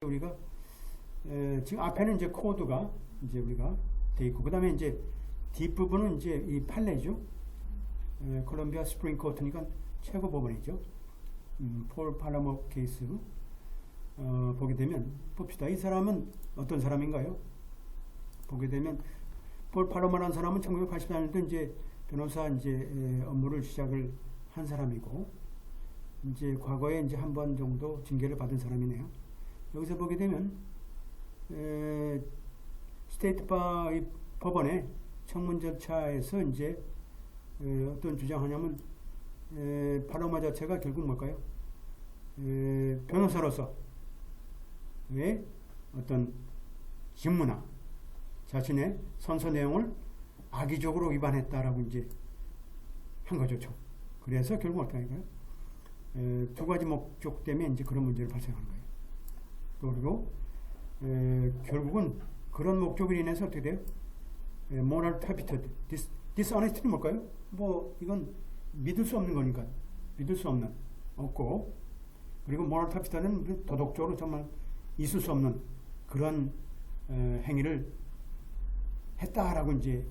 우리가 지금 앞에는 이제 코드가 이제 우리가 돼 있고, 그 다음에 이제 뒷부분은 이제 이 판례죠. 콜롬비아 스프링 코트니까 최고 법원이죠. 폴 팔라모 케이스 보게 되면 봅시다. 이 사람은 어떤 사람인가요? 보게 되면 폴 팔라모라는 사람은 1984년도 이제 변호사 이제 업무를 시작을 한 사람이고, 이제 과거에 이제 한 번 정도 징계를 받은 사람이네요. 여기서 보게 되면 스테이트 바 법원의 청문 절차에서 이제 어떤 주장하냐면 팔로마 자체가 결국 뭘까요? 변호사로서 왜 어떤 직무나 자신의 선서 내용을 악의적으로 위반했다라고 이제 한 거죠. 그래서 결국 어떻게 할까요? 두 가지 목적 때문에 이제 그런 문제를 발생하는 거예요. 그리고 결국은 그런 목적으로 인해서 어떻게 돼요? moral turpitude, dishonest는 뭘까요? 뭐 이건 믿을 수 없는 거니까, 믿을 수 없는 없고, 그리고 moral turpitude는 도덕적으로 정말 있을 수 없는 그런 행위를 했다라고 이제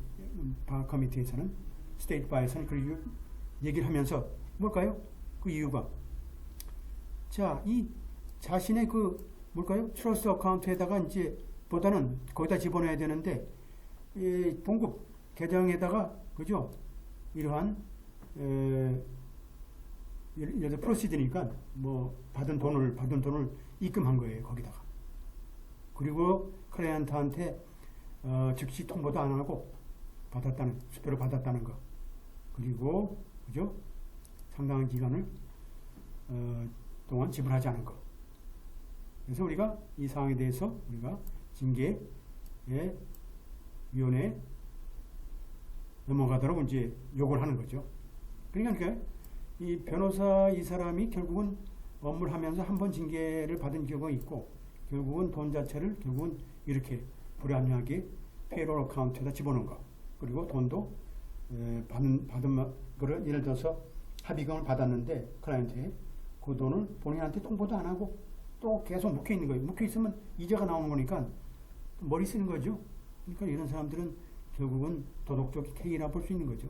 바 커미티에서는, 스테이트 바에서는 그 얘기를 하면서 뭘까요? 그 이유가, 자, 이 자신의 그 뭘까요? 트러스트 어카운트에다가 이제 보다는 거기다 집어넣어야 되는데, 이 봉급 계정에다가, 그죠? 이러한 예를 들어 프로시드니까 뭐 받은 돈을 입금한 거예요, 거기다가. 그리고 클라이언트한테 즉시 통보도 안 하고 수표를 받았다는 거. 그리고 그죠? 상당한 기간을 동안 지불하지 않은 거. 그래서 우리가 이 사항에 대해서 우리가 징계의 위원회에 넘어가도록 이제 요구를 하는 거죠. 그러니까 이 변호사 이 사람이 결국은 업무를 하면서 한 번 징계를 받은 경우가 있고, 결국은 돈 자체를 결국은 이렇게 불합리하게 페이롤 어카운트에다 집어넣은 거. 그리고 돈도 받은 거를 예를 들어서 합의금을 받았는데 클라이언트에 그 돈을 본인한테 통보도 안 하고 또 계속 묵혀 있는 거예요. 묵혀 있으면 이자가 나오는 거니까 머리 쓰는 거죠. 그러니까 이런 사람들은 결국은 도덕적 행위라 볼 수 있는 거죠.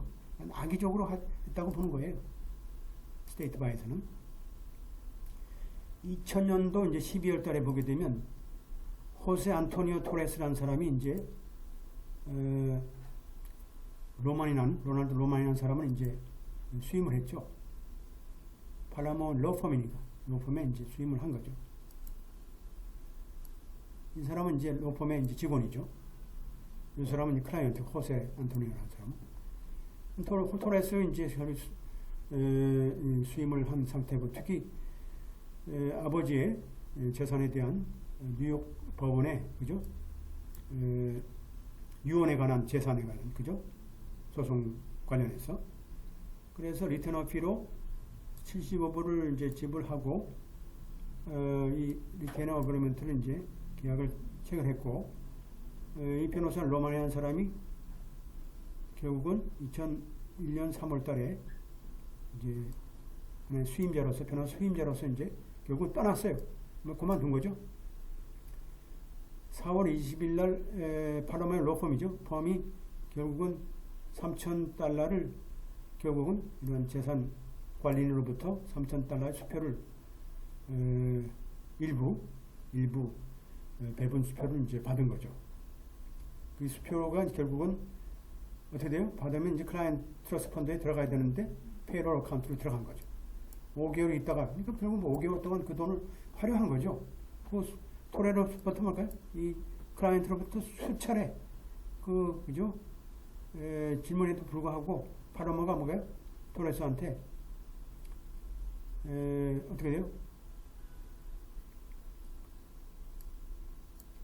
악의적으로 했다고 보는 거예요. 스테이트 바에서는. 2000년도 이제 12월 달에 보게 되면 호세 안토니오 토레스라는 사람이 이제 로날드 로만이라는 사람을 이제 수임을 했죠. 팔라모 로펌이니까 로펌에 이제 수임을 한 거죠. 이 사람은 이제 로펌의 이제 직원이죠. 이 사람은 이제 클라이언트 호세 안토니오라는 사람. 토레스 이제 수임을 한 상태고, 특히 아버지의 재산에 대한 뉴욕 법원의 그죠? 유언에 관한 재산에 관한 그죠? 소송 관련해서. 그래서 리턴 어피로 75불을 이제 지불하고 이 리테너 어그리먼트를 이제 계약을 체결했고, 이 변호사는 로마니안 사람이 결국은 2001년 3월 달에 이제 수임자로서, 변호사 수임자로서 이제 결국 떠났어요. 뭐 그만둔 거죠. 4월 20일 날 팔로마의 로펌이죠. 펌이 결국은 $3,000를 결국은 이런 재산 관리인으로부터 $3,000의 수표를 일부 배분 수표를 이제 받은 거죠. 그 수표가 결국은 어떻게 돼요? 받으면 이제 클라이언트 트러스트 펀드에 들어가야 되는데 페이롤 어카운트로 들어간 거죠. 5개월 있다가, 그러니까 결국 5개월 동안 그 돈을 활용한 거죠. 그 토레로부터 뭘까요? 이 클라이언트로부터 수차례 그죠? 질문에도 불구하고 팔로마가 뭐가요? 토레스한테 어떻게 돼요?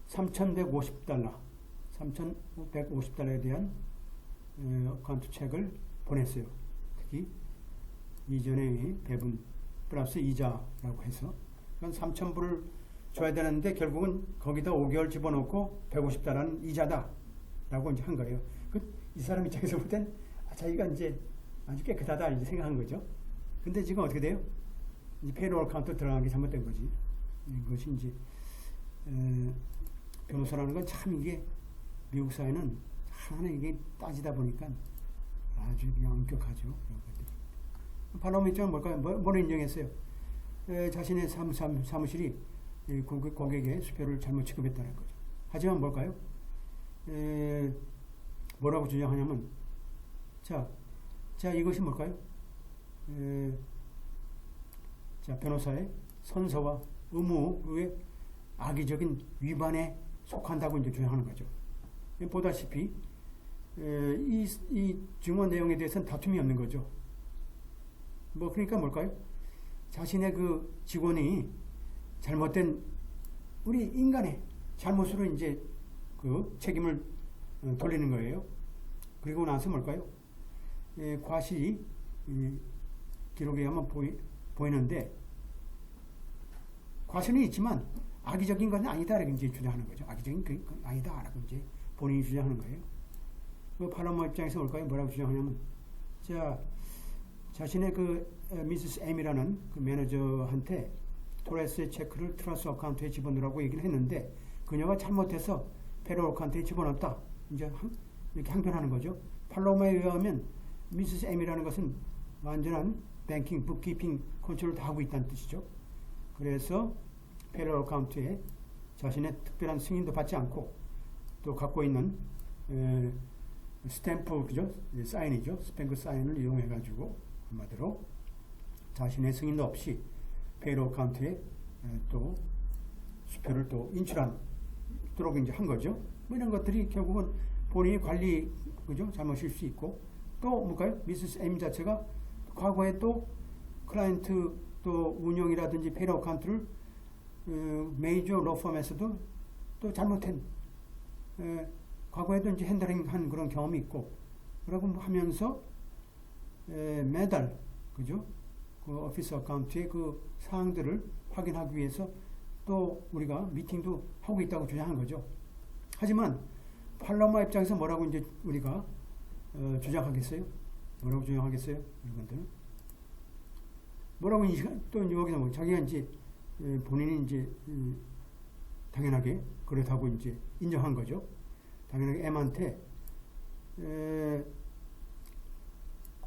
$3,150에 대한 어카운트 책을 보냈어요. 특히 이전에 배분 플러스 이자라고 해서 3,000불을 줘야 되는데 결국은 거기다 5개월 집어넣고 $150는 이자다라고 이제 한 거예요. 이 사람 입장에서 볼 땐 자기가 이제 아주 깨끗하다 이제 생각한 거죠. 근데 지금 어떻게 돼요? 이 페이롤 어카운트 들어간 게 잘못된 거지. 이것이 이제 변호사라는 건 참 이게 미국 사회는 하나 이게 따지다 보니까 아주 그냥 엄격하죠. 팔로마 입장은 뭘까요? 뭐를 인정했어요? 자신의 사무실이 고객의 수표를 잘못 취급했다는 거죠. 하지만 뭘까요? 뭐라고 주장하냐면 자 이것이 뭘까요? 자 변호사의 선서와 의무의 악의적인 위반에 속한다고 이제 주장하는 거죠. 보다시피 이 증언 내용에 대해서는 다툼이 없는 거죠. 그러니까 뭘까요? 자신의 그 직원이 잘못된 우리 인간의 잘못으로 이제 그 책임을 돌리는 거예요. 그리고 나서 뭘까요? 과실이 기록에 하면 보이는데 과실은 있지만 악의적인 건 아니다라고 이제 주장하는 거죠. 악의적인 건 아니다라고 이제 본인이 주장하는 거예요. 팔로마 입장에서 뭘까요? 뭐라고 주장하냐면 자신의 그 미세스 M이라는 그 매니저한테 토레스의 체크를 트러스 어카운트에 집어넣으라고 얘기를 했는데 그녀가 잘못해서 페로 어카운트에 집어넣었다. 이제 이렇게 항변하는 거죠. 팔로마에 의하면 미세스 M이라는 것은 완전한 뱅킹, 북키핑 컨트롤을 다 하고 있다는 뜻이죠. 그래서 페로 어카운트에 자신의 특별한 승인도 받지 않고 또 갖고 있는 스탬프, 그죠? 사인이죠. 스탬프 사인을 이용해가지고 한마디로 자신의 승인도 없이 페이로 어카운트에 또 수표를 또 인출하도록 이제 한 거죠. 이런 것들이 결국은 본인이 관리, 그죠? 잘못일 수 있고 또 뭘까요? 미세스 M 자체가 과거에 또 클라이언트 또 운영이라든지 페이로 어카운트를 메이저 로펌에서도 또 잘못한 과거에도 이제 핸들링한 그런 경험이 있고 그러고 하면서 매달 그죠? 그 오피스 어카운트의 그 사항들을 확인하기 위해서 또 우리가 미팅도 하고 있다고 주장한 거죠. 하지만 팔로마 입장에서 뭐라고 이제 우리가 주장하겠어요? 뭐라고 주장하겠어요? 이분들은 뭐라고 또 여기서 뭐 자기가 이제 본인이 이제 당연하게 그렇다고 이제 인정한 거죠. 당연하게 M한테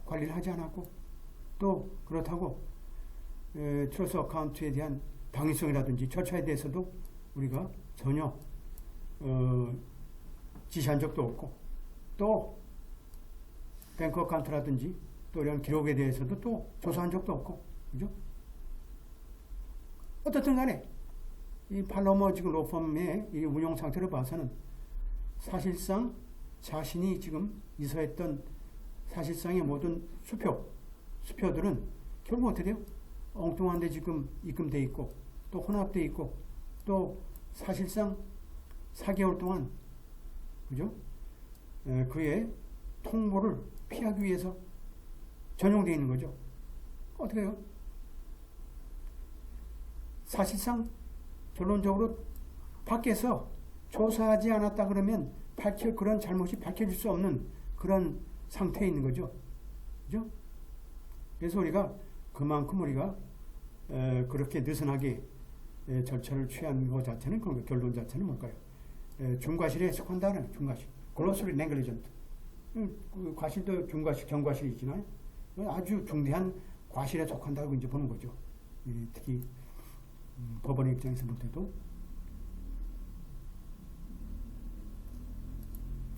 관리를 하지 않았고 또 그렇다고 트러스 어카운트에 대한 당위성이라든지 절차에 대해서도 우리가 전혀 지시한 적도 없고 또 뱅크 어카운트라든지 또 이런 기록에 대해서도 또 조사한 적도 없고 그죠? 어떻든 간에 이 팔로마 지금 로펌의 이 운영 상태를 봐서는 사실상 자신이 지금 이사했던 사실상의 모든 수표들은 결국 어떻게 돼요? 엉뚱한 데 지금 입금돼 있고 또 혼합돼 있고 또 사실상 4개월 동안 그죠? 그의 통보를 피하기 위해서 전용되어 있는 거죠. 어떻게 해요? 사실상 결론적으로 밖에서 조사하지 않았다 그러면 그런 잘못이 밝혀질 수 없는 그런 상태에 있는 거죠. 그죠? 그래서 우리가 그만큼 우리가 그렇게 느슨하게 절차를 취한 것 자체는 그 결론 자체는 뭘까요? 중과실에 속한다는 중과실. 글로스리 랭글리전트. 과실도 중과실, 경과실이 있지만 아주 중대한 과실에 속한다고 이제 보는 거죠. 특히 법원의 입장에서 볼 때도.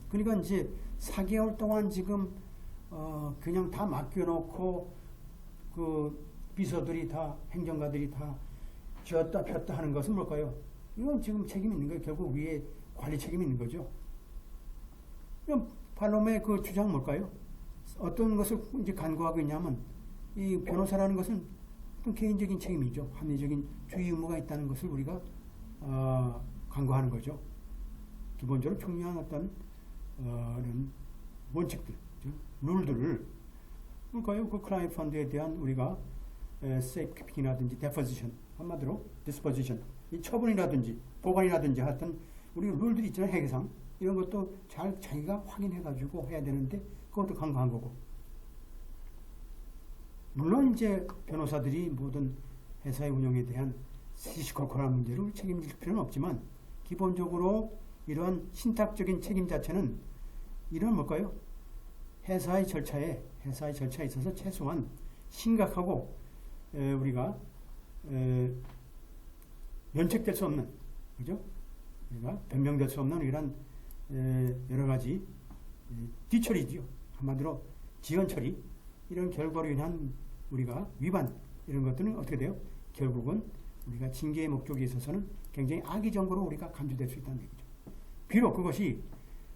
그러니까 이제 4개월 동안 지금 그냥 다 맡겨놓고 그 비서들이 다 행정가들이 다 쥐었다 폈다 하는 것은 뭘까요? 이건 지금 책임이 있는 거예요. 결국 위에 관리 책임이 있는 거죠. 그럼 팔로마의 그 주장은 뭘까요? 어떤 것을 이제 간구하고 있냐면 이 변호사라는 것은 어떤 개인적인 책임이죠. 합리적인 주의 의무가 있다는 것을 우리가 간구하는 거죠. 기본적으로 중요한 어떤 이런 원칙들, 룰들을 그러니까요. 그 클라이언트 펀드에 대한 우리가 세이프키핑이라든지 데포지션, 한마디로 디스포지션, 이 처분이라든지 보관이라든지 하여튼 우리 룰들이 있잖아요. 회계상 이런 것도 잘 자기가 확인해가지고 해야 되는데 그것도 간과한 거고. 물론 이제 변호사들이 모든 회사의 운영에 대한 시시콜콜한 문제로 책임질 필요는 없지만 기본적으로 이러한 신탁적인 책임 자체는 이런 뭘까요? 회사의 절차에 있어서 최소한 심각하고 우리가 면책될 수 없는, 그죠? 우리가 변명될 수 없는 이런 여러 가지 뒤처리지요. 한마디로 지연 처리, 이런 결과로 인한 우리가 위반, 이런 것들은 어떻게 돼요? 결국은 우리가 징계의 목적에 있어서는 굉장히 악의적으로 우리가 간주될 수 있다는 얘기죠. 비록 그것이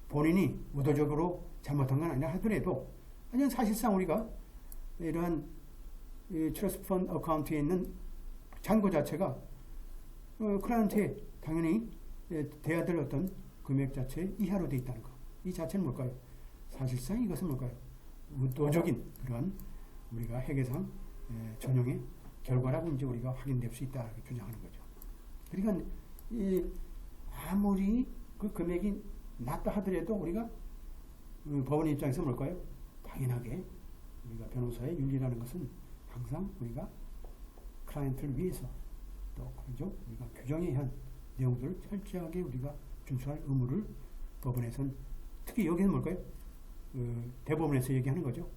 본인이 의도적으로 잘못한 건 아니라 하더라도, 아니면 사실상 우리가 이러한 트러스트 펀드 어카운트에 있는 잔고 자체가 클라이언트에 당연히 돼야 될 어떤 금액 자체 이하로 되어 있다는 거. 이 자체는 뭘까요? 사실상 이것은 뭘까요? 의도적인 그런 우리가 회계상 전형의 결과라고 이제 우리가 확인될 수 있다 이렇게 주장하는 거죠. 그러니까 아무리 그 금액이 낮다 하더라도 우리가 법원 입장에서 뭘까요? 당연하게 우리가 변호사의 윤리라는 것은 항상 우리가 클라이언트를 위해서 또 그죠? 우리가 규정에 의한 내용들을 철저하게 우리가 준수할 의무를 법원에서는, 특히 여기는 뭘까요? 대법원에서 얘기하는 거죠.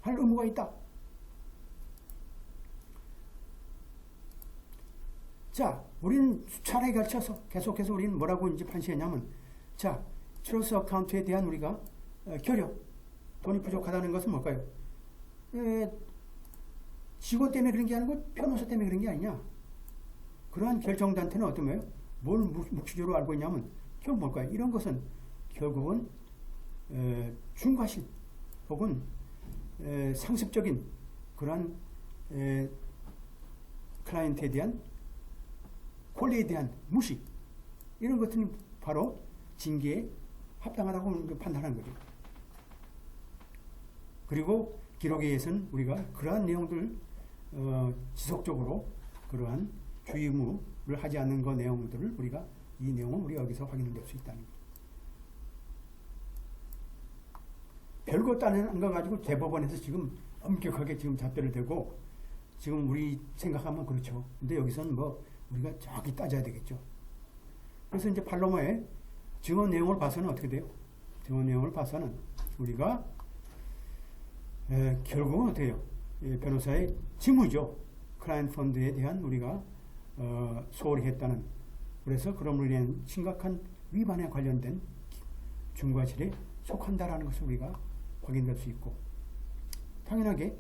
할 의무가 있다. 자, 우리는 수차례 걸쳐서 계속해서 우리는 뭐라고 이제 판시했냐면, 자, 트러스트 어카운트에 대한 우리가 결여, 돈이 부족하다는 것은 뭘까요? 직원 때문에 그런 게 아니고 변호사 때문에 그런 게 아니냐. 그러한 결정단체는 어떤 거예요? 뭘 묵시적으로 알고 있냐면, 결국 뭘까요? 이런 것은 결국은 중과실 혹은 상습적인 그러한 클라이언트에 대한 권리에 대한 무시, 이런 것들은 바로 징계에 합당하다고 판단하는 거죠. 그리고 기록에 의해서는 우리가 그러한 내용들 지속적으로 그러한 주의 의무를 하지 않는 그 내용들을 우리가 이 내용을 우리가 여기서 확인할 수 있다는 거죠. 별것도 아닌 거 가지고 대법원에서 지금 엄격하게 지금 잣대를 대고 지금 우리 생각하면 그렇죠. 근데 여기서는 뭐 우리가 정확히 따져야 되겠죠. 그래서 이제 팔로마의 증언 내용을 봐서는 어떻게 돼요? 증언 내용을 봐서는 우리가 결국은 어떻게 해요? 변호사의 직무죠. 클라이언트 펀드에 대한 우리가 소홀히 했다는, 그래서 그럼으로 인한 심각한 위반에 관련된 중과실에 속한다라는 것을 우리가 확인될 수 있고, 당연하게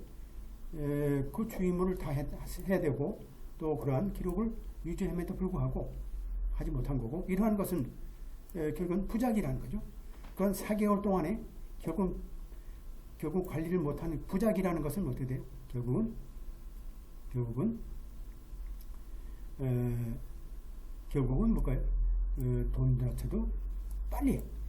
그 주의무를 다 해야 되고 또 그러한 기록을 유지함에도 불구하고 하지 못한 거고, 이러한 것은 결국은 부작이라는 거죠. 그런 4개월 동안에 결국 관리를 못하는 부작이라는 것은 어떻게 돼요? 결국은 뭘까요? 돈 자체도 빨리